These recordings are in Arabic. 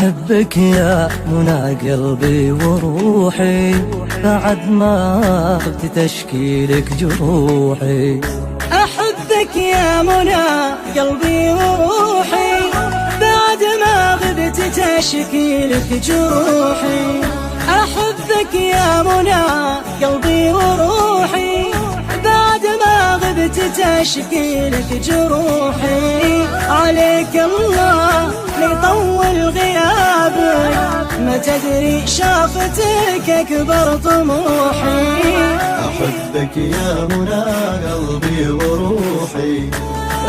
أحبك يا منى قلبي وروحي، بعد ما غبت تشكيلك جروحي. أحبك يا منى قلبي وروحي، بعد ما غبت تشكيلك جروحي. أحبك يا منى قلبي وروحي، بعد ما غبت تشكيلك جروحي. عليك الله ليطول غيابك، ما تدري شافتك أكبر طموحي. أحبك يا منى قلبي وروحي،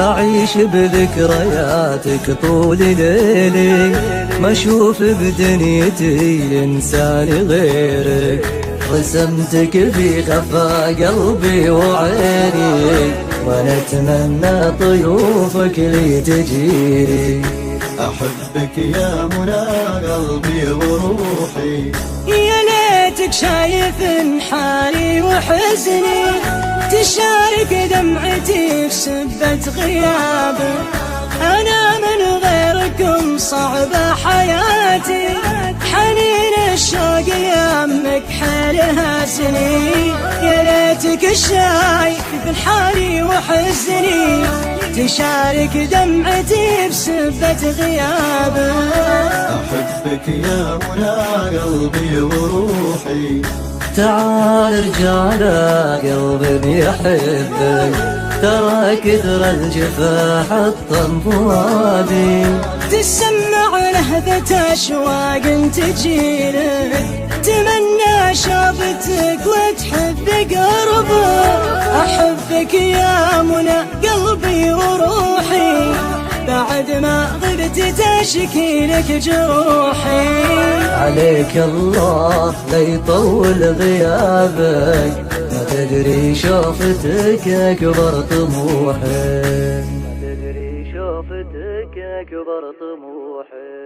أعيش بذكرياتك طول ليلي، ما أشوف بدنيتي إنسان غيرك. رسمتك في خفا قلبي وعيني، وأنا أتمنى طيوفك لي تجيني. أحبك يا منى قلبي وروحي، يا ليتك شايف حالي وحزني، تشارك دمعتي في سبة غيابك. أنا من غيركم صعبة حياتي، حنين الشوق يمك حالها سنين. يا ليتك شايف حالي وحزني، تشارك دمعتي بسبة غيابك. أحبك يا منى قلبي وروحي، تعال رجال قلبي يحبك، ترى كثر الجفا حطم فؤادي. تسمع لهذة أشواق تجيلك، تمنى شافتك وتحب قربك. أحبك يا منى قلبي وروحي، بعد ما غبت تشكيلك جروحي. عليك الله ليطول غيابك، ما تدري شوفتك أكبر طموحي. ما تدري شوفتك أكبر طموحي.